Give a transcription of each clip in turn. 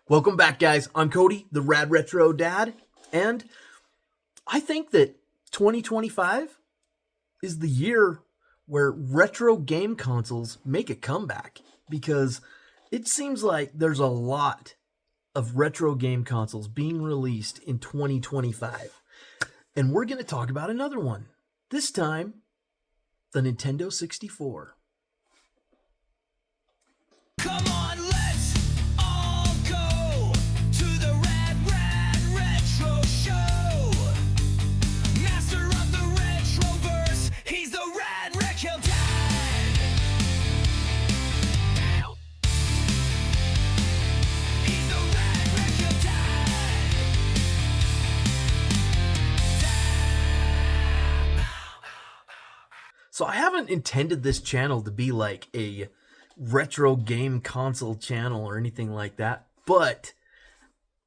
Welcome back, guys. I'm Cody, the Rad Retro Dad, and I think that 2025 is the year where retro game consoles make a comeback because it seems like there's a lot of retro game consoles being released in 2025. And we're going to talk about another one. This time, the Nintendo 64. Come on, let's all go to the Rad Retro Show. Master of the Retroverse, he's the Rad Retro Dad. He's the Rad Retro Dad. So I haven't intended this channel to be like a retro game console channel or anything like that, but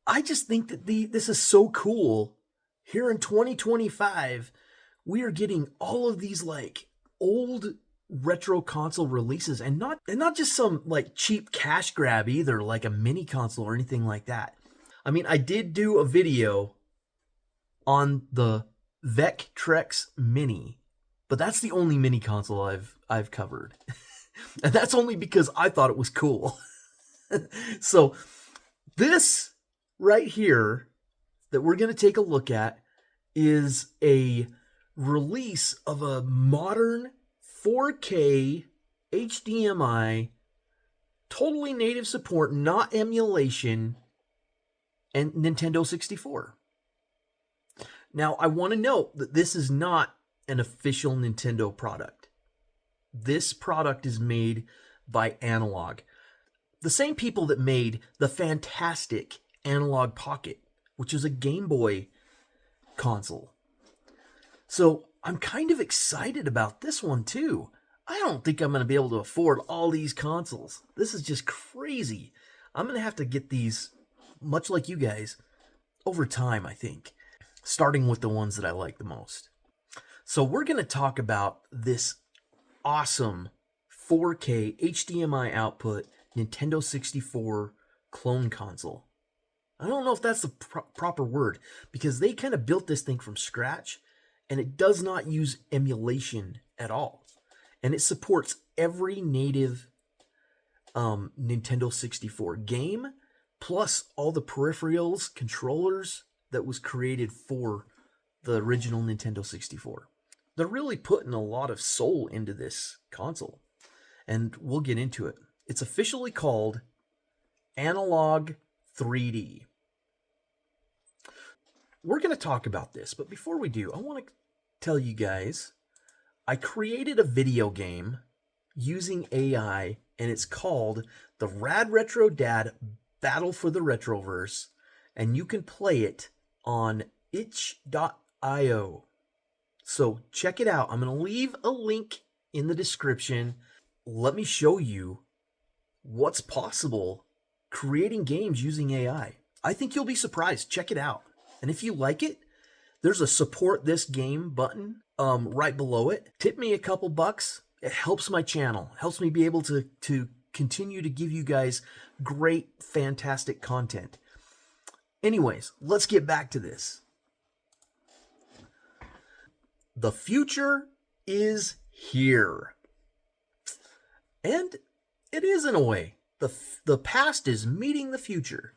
I just think that this is so cool. Here in 2025, we are getting all of these like old retro console releases, and not just some like cheap cash grab either, like a mini console or anything like that. I mean, I did do a video on the Vectrex Mini, but that's the only mini console I've covered. And that's only because I thought it was cool. So this right here that we're going to take a look at is a release of a modern 4K HDMI, totally native support, not emulation, and Nintendo 64. Now, I want to note that this is not an official Nintendo product. This product is made by Analogue, the same people that made the fantastic Analogue Pocket, which is a Game Boy console. So I'm kind of excited about this one too. I don't think I'm going to be able to afford all these consoles. This is just crazy. I'm going to have to get these, much like you guys, over time, I think, starting with the ones that I like the most. So we're going to talk about this awesome 4K HDMI output Nintendo 64 clone console. I don't know if that's the proper word, because they kind of built this thing from scratch, and it does not use emulation at all. And it supports every native Nintendo 64 game, plus all the peripherals, controllers that was created for the original Nintendo 64. They're really putting a lot of soul into this console, and we'll get into it. It's officially called Analogue 3D. We're going to talk about this, but before we do, I want to tell you guys, I created a video game using AI, and it's called the Rad Retro Dad Battle for the Retroverse, and you can play it on itch.io. So check it out. I'm going to leave a link in the description. Let me show you what's possible creating games using AI. I think you'll be surprised. Check it out. And if you like it, there's a support this game button right below it. Tip me a couple bucks. It helps my channel. Helps me be able to continue to give you guys great, fantastic content. Anyways, let's get back to this. The future is here. And it is in a way. The past is meeting the future.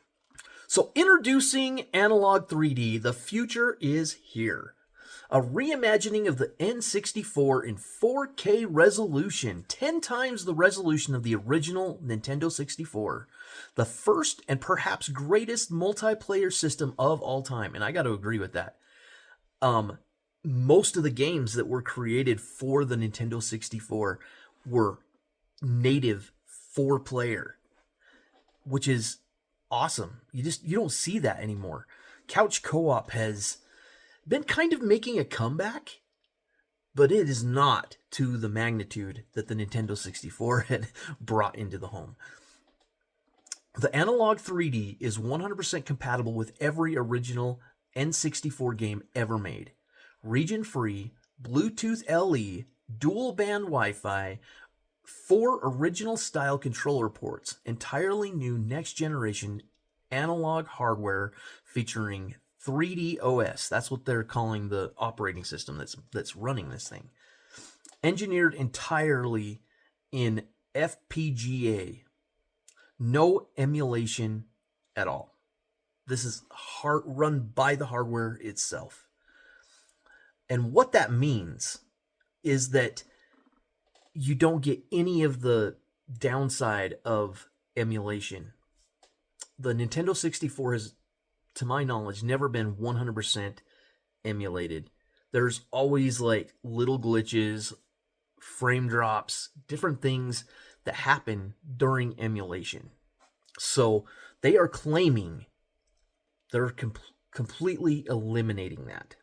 So introducing Analogue 3D, the future is here. A reimagining of the N64 in 4K resolution, 10 times the resolution of the original Nintendo 64. The first and perhaps greatest multiplayer system of all time. And I got to agree with that. Most of the games that were created for the Nintendo 64 were native 4-player, which is awesome. You don't see that anymore. Couch co-op has been kind of making a comeback, but it is not to the magnitude that the Nintendo 64 had brought into the home. The Analogue 3D is 100% compatible with every original N64 game ever made. Region-free, Bluetooth LE, dual-band Wi-Fi, 4 original-style controller ports, entirely new next-generation analog hardware featuring 3D OS. That's what they're calling the operating system that's running this thing. Engineered entirely in FPGA. No emulation at all. This is run by the hardware itself. And what that means is that you don't get any of the downside of emulation. The Nintendo 64 has, to my knowledge, never been 100% emulated. There's always like little glitches, frame drops, different things that happen during emulation. So they are claiming they're completely eliminating that.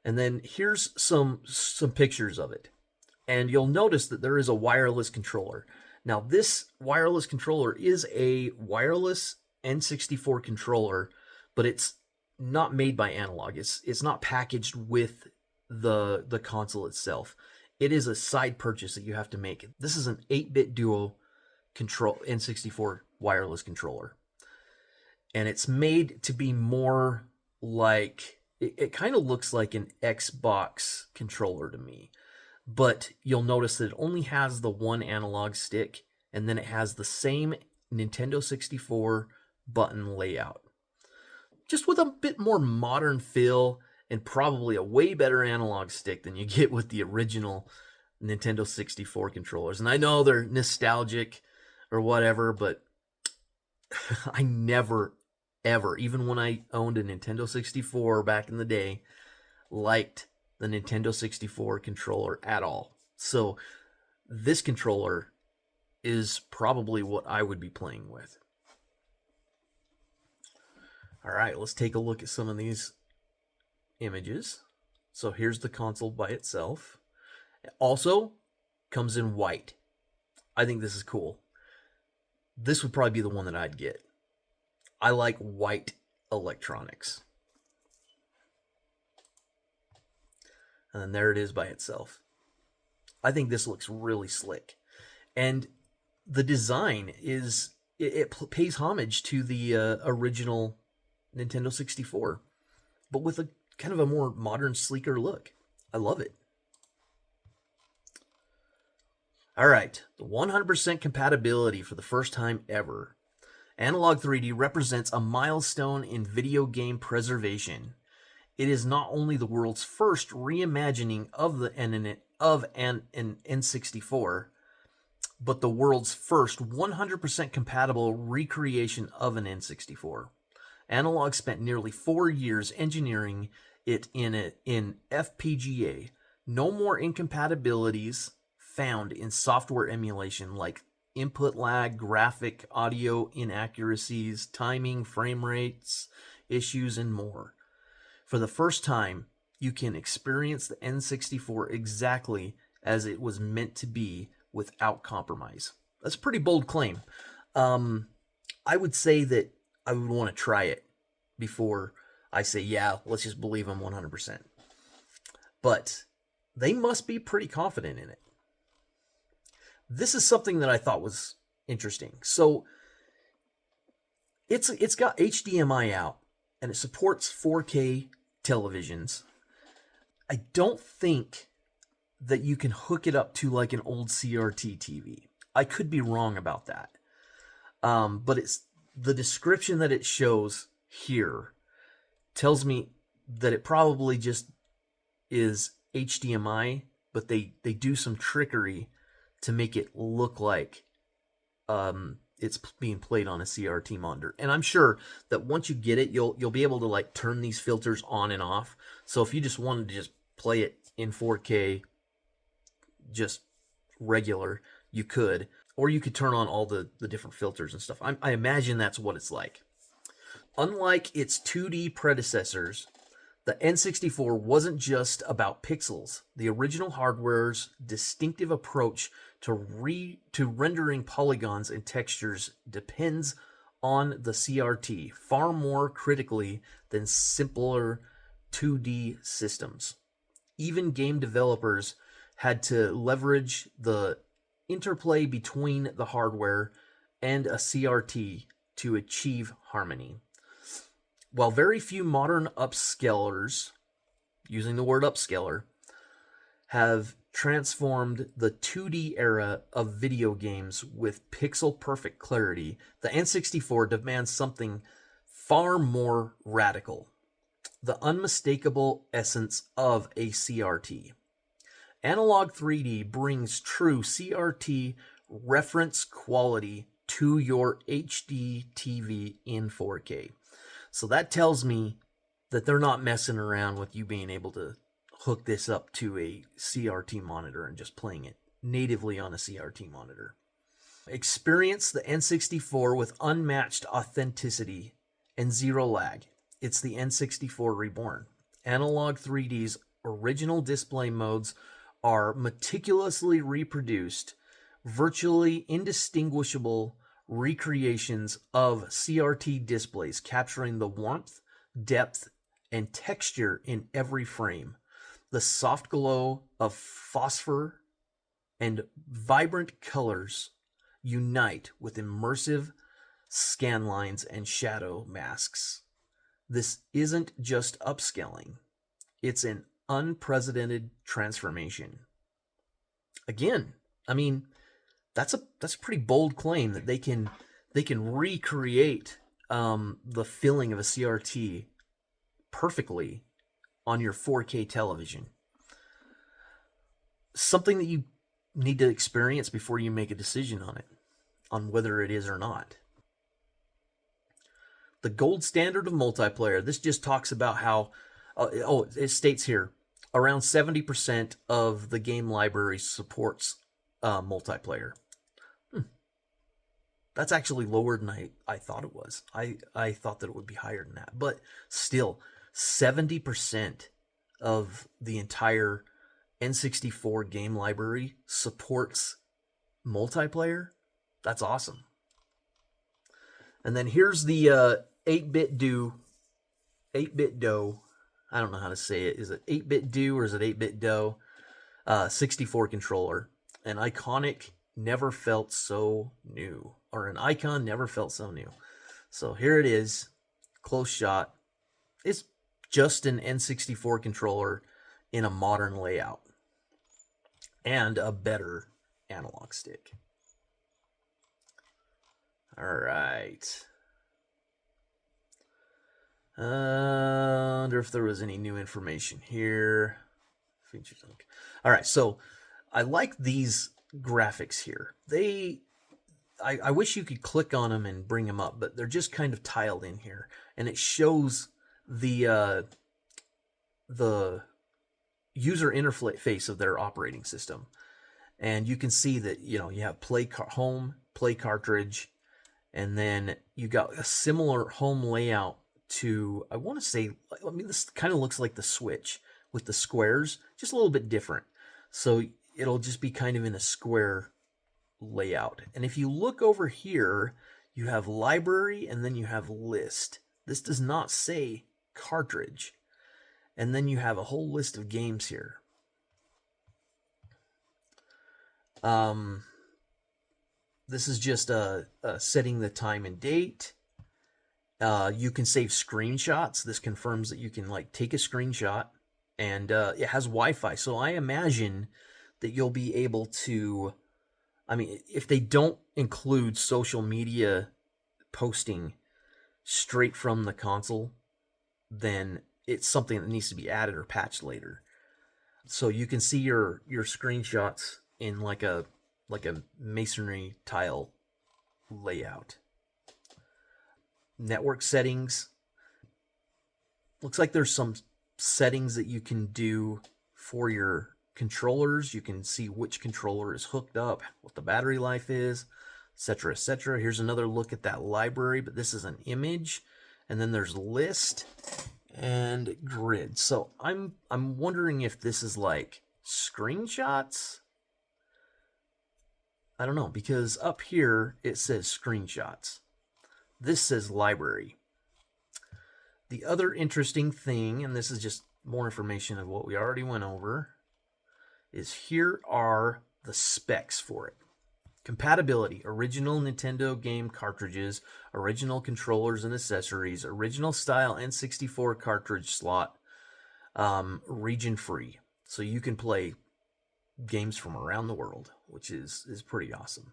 And then here's some pictures of it. And you'll notice that there is a wireless controller. Now, this wireless controller is a wireless N64 controller, but it's not made by Analogue. It's not packaged with the console itself. It is a side purchase that you have to make. This is an 8-bit duo control N64 wireless controller. And it's made to be more like, it kind of looks like an Xbox controller to me. But you'll notice that it only has the one analog stick, and then it has the same Nintendo 64 button layout. Just with a bit more modern feel, and probably a way better analog stick than you get with the original Nintendo 64 controllers. And I know they're nostalgic or whatever, but I never, ever, even when I owned a Nintendo 64 back in the day, liked the Nintendo 64 controller at all. So this controller is probably what I would be playing with. All right, let's take a look at some of these images. So here's the console by itself. It also comes in white. I think this is cool. This would probably be the one that I'd get. I like white electronics. And then there it is by itself. I think this looks really slick. And the design is, it pays homage to the original Nintendo 64, but with a kind of a more modern, sleeker look. I love it. All right, the 100% compatibility for the first time ever. Analogue 3D represents a milestone in video game preservation. It is not only the world's first reimagining of an N64, but the world's first 100% compatible recreation of an N64. Analogue spent nearly 4 years engineering it in FPGA. No more incompatibilities found in software emulation like input lag, graphic, audio inaccuracies, timing, frame rates, issues, and more. For the first time, you can experience the N64 exactly as it was meant to be without compromise. That's a pretty bold claim. I would say that I would want to try it before I say, yeah, let's just believe them 100%. But they must be pretty confident in it. This is something that I thought was interesting. So it's got HDMI out, and it supports 4K televisions. I don't think that you can hook it up to like an old CRT TV. I could be wrong about that. But it's the description that it shows here tells me that it probably just is HDMI, but they do some trickery to make it look like it's being played on a CRT monitor. And I'm sure that once you get it, you'll be able to like turn these filters on and off. So if you just wanted to just play it in 4K, just regular, you could. Or you could turn on all the different filters and stuff. I imagine that's what it's like. Unlike its 2D predecessors, the N64 wasn't just about pixels. The original hardware's distinctive approach to rendering polygons and textures depends on the CRT far more critically than simpler 2D systems. Even game developers had to leverage the interplay between the hardware and a CRT to achieve harmony. While very few modern upscalers, using the word upscaler, have transformed the 2D era of video games with pixel perfect clarity, the N64 demands something far more radical: the unmistakable essence of a CRT. Analog 3D brings true CRT reference quality to your HD TV in 4K. So that tells me that they're not messing around with you being able to hook this up to a CRT monitor and just playing it natively on a CRT monitor. Experience the N64 with unmatched authenticity and zero lag. It's the N64 reborn. Analog 3D's original display modes are meticulously reproduced, virtually indistinguishable recreations of CRT displays, capturing the warmth, depth, and texture in every frame. The soft glow of phosphor and vibrant colors unite with immersive scan lines and shadow masks. This isn't just upscaling, it's an unprecedented transformation. Again, I mean, that's a pretty bold claim that they can recreate the feeling of a CRT perfectly on your 4K television. Something that you need to experience before you make a decision on it, on whether it is or not. The gold standard of multiplayer. This just talks about how, it states here, around 70% of the game library supports multiplayer. That's actually lower than I thought it was. I thought that it would be higher than that. But still, 70% of the entire N64 game library supports multiplayer. That's awesome. And then here's the 8-bit do. I don't know how to say it. Is it 8-bit do or is it 8-bit do? 64 controller. An iconic never felt so new. Or an icon never felt so new. So here it is. Close shot. It's just an N64 controller in a modern layout. And a better analog stick. Alright. I wonder if there was any new information here. Features. Okay. All right, so I like these graphics here. I wish you could click on them and bring them up, but they're just kind of tiled in here, and it shows the user interface of their operating system, and you can see that you have home, play cartridge, and then you got a similar home layout to, I want to say, this kind of looks like the Switch with the squares, just a little bit different. So it'll just be kind of in a square layout. And if you look over here, you have library and then you have list. This does not say cartridge. And then you have a whole list of games here. This is just setting the time and date. You can save screenshots. This confirms that you can take a screenshot, and it has Wi-Fi. So I imagine that you'll be able to, if they don't include social media posting straight from the console, then it's something that needs to be added or patched later. So you can see your screenshots in like a masonry tile layout. Network settings. Looks like there's some settings that you can do for your controllers. You can see which controller is hooked up, what the battery life is, etc., etc. Here's another look at that library, but this is an image, and then there's list and grid. So I'm wondering if this is like screenshots. I don't know, because up here it says screenshots. This says library. The other interesting thing, and this is just more information of what we already went over, is here are the specs for it. Compatibility: original Nintendo game cartridges, original controllers and accessories, original style N64 cartridge slot, region free. So you can play games from around the world, which is pretty awesome.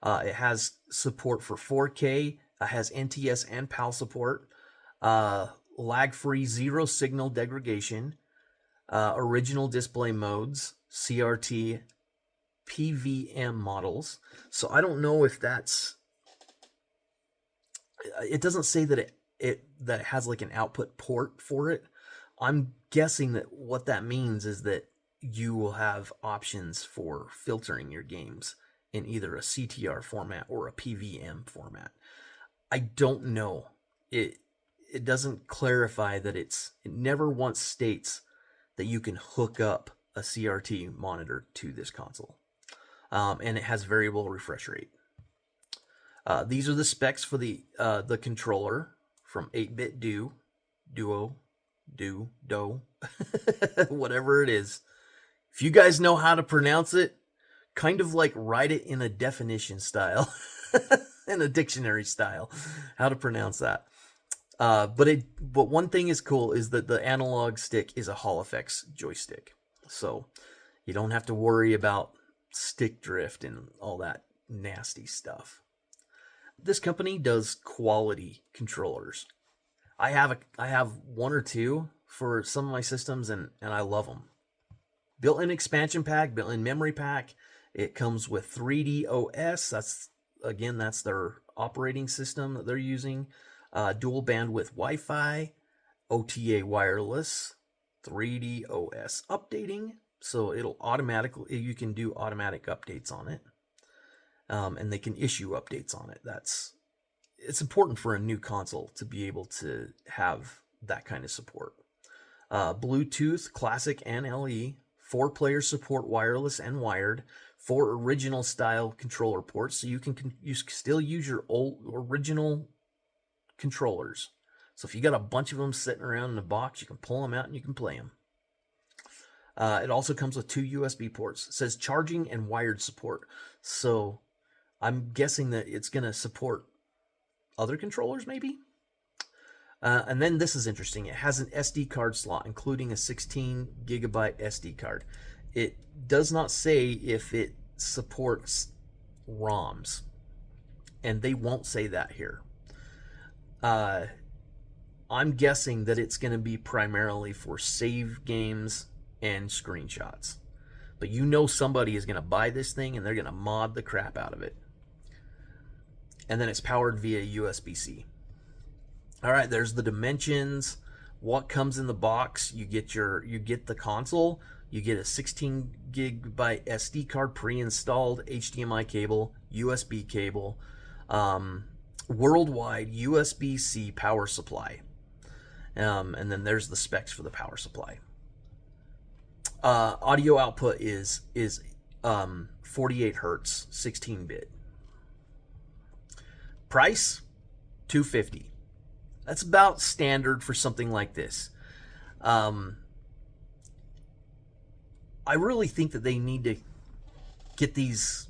It has support for 4K, it has NTS and PAL support, lag free, zero signal degradation, original display modes, CRT, PVM models. So I don't know if that's. It doesn't say that it has like an output port for it. I'm guessing that what that means is that you will have options for filtering your games in either a CTR format or a PVM format. I don't know. It doesn't clarify that it never once states that you can hook up a CRT monitor to this console. And it has variable refresh rate. These are the specs for the controller from 8-bit Duo, whatever it is. If you guys know how to pronounce it, kind of like write it in a definition style, in a dictionary style, how to pronounce that. But one thing is cool is that the analog stick is a Hall effects joystick, so you don't have to worry about stick drift and all that nasty stuff. This company does quality controllers. I have one or two for some of my systems, and I love them. Built-in expansion pack, built-in memory pack. It comes with 3D OS. That's their operating system that they're using. Dual bandwidth Wi-Fi, OTA wireless, 3D OS updating. So you can do automatic updates on it. And they can issue updates on it. It's important for a new console to be able to have that kind of support. Bluetooth, Classic and LE, 4-player support, wireless and wired, 4 original style controller ports, so you can still use your old original controllers. So if you got a bunch of them sitting around in a box, you can pull them out and you can play them. It also comes with 2 USB ports. It says charging and wired support. So I'm guessing that it's going to support other controllers, maybe? And then this is interesting. It has an SD card slot, including a 16 gigabyte SD card. It does not say if it supports ROMs, and they won't say that here. I'm guessing that it's going to be primarily for save games and screenshots. But you know somebody is going to buy this thing and they're going to mod the crap out of it. And then it's powered via USB-C. All right, there's the dimensions. What comes in the box? You get the console. You get a 16 gigabyte SD card pre-installed, HDMI cable, USB cable, worldwide USB-C power supply, and then there's the specs for the power supply. Audio output is 48 hertz, 16-bit. Price $250. That's about standard for something like this. I really think that they need to get these,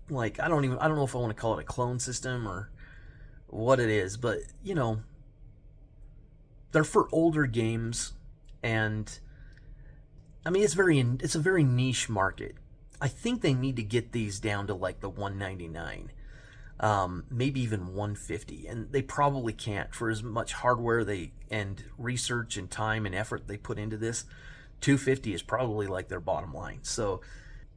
like, I don't know if I want to call it a clone system or what it is, but they're for older games, and I mean it's a very niche market. I think they need to get these down to like the $199. Maybe even $150, and they probably can't for as much hardware and research and time and effort they put into this. $250 is probably like their bottom line. So,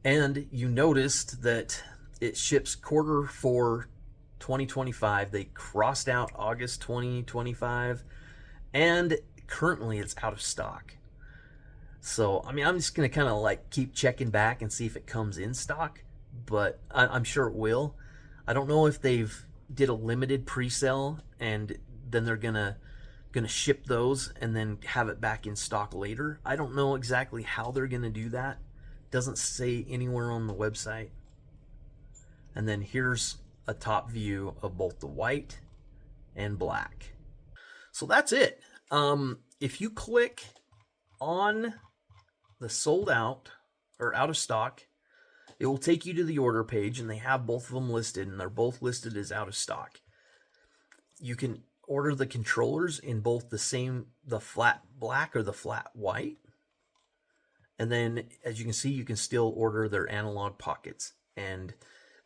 and you noticed that it ships Q4 2025. They crossed out August 2025, and currently it's out of stock. So, I mean, I'm just gonna kind of like keep checking back and see if it comes in stock, but I'm sure it will. I don't know if they've did a limited pre-sale and then they're gonna ship those and then have it back in stock later. I don't know exactly how they're gonna do that. Doesn't say anywhere on the website. And then here's a top view of both the white and black. So that's it. If you click on the sold out or out of stock, It will take you to the order page, and they have both of them listed, and they're both listed as out of stock. You can order the controllers in both the flat black or the flat white. And then, as you can see, you can still order their analog pockets. And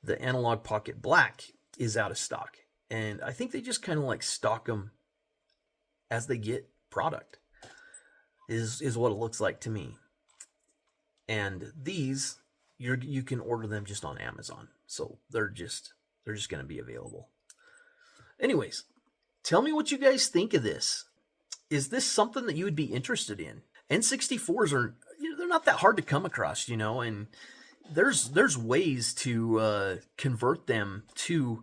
the analog pocket black is out of stock. And I think they just kind of like stock them as they get product, is what it looks like to me. And these, you can order them just on Amazon. So they're just going to be available. Anyways, tell me what you guys think of this. Is this something that you would be interested in? N64s are, they're not that hard to come across, and there's ways to convert them to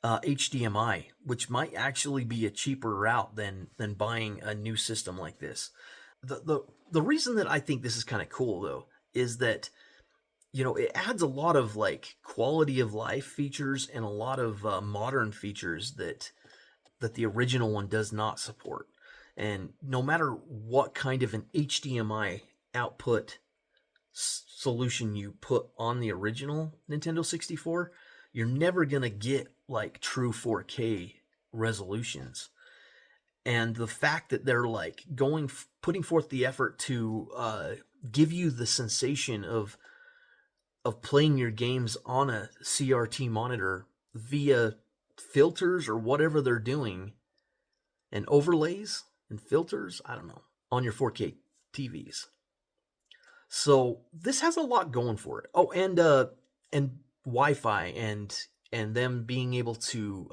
HDMI, which might actually be a cheaper route than buying a new system like this. The reason that I think this is kind of cool though is that it adds a lot of like quality of life features and a lot of modern features that the original one does not support. And no matter what kind of an HDMI output solution you put on the original Nintendo 64, you're never going to get like true 4K resolutions. And the fact that they're like putting forth the effort to give you the sensation of playing your games on a CRT monitor via filters or whatever they're doing, and overlays and filters, I don't know, on your 4K TVs. So this has a lot going for it. Oh, and Wi-Fi and them being able to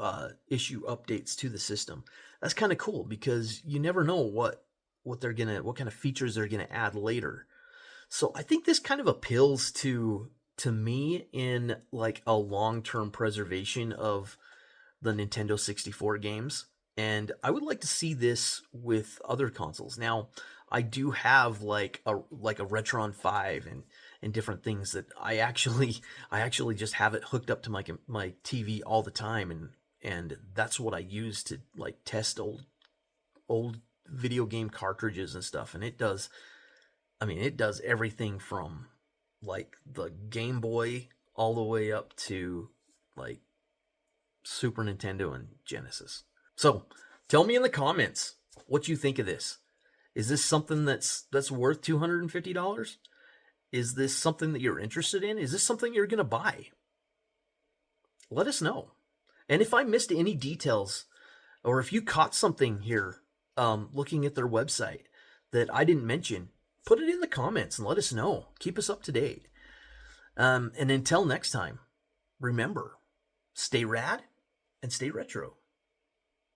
issue updates to the system. That's kind of cool because you never know what kind of features they're gonna add later. So I think this kind of appeals to me in like a long-term preservation of the Nintendo 64 games. And I would like to see this with other consoles. Now, I do have like a Retron 5 and different things that I actually just have it hooked up to my TV all the time, and that's what I use to like test old video game cartridges and stuff. And it does everything from like the Game Boy all the way up to like Super Nintendo and Genesis. So tell me in the comments what you think of this. Is this something that's worth $250? Is this something that you're interested in? Is this something you're going to buy? Let us know. And if I missed any details, or if you caught something here looking at their website that I didn't mention, put it in the comments and let us know. Keep us up to date. And until next time, remember, stay rad and stay retro.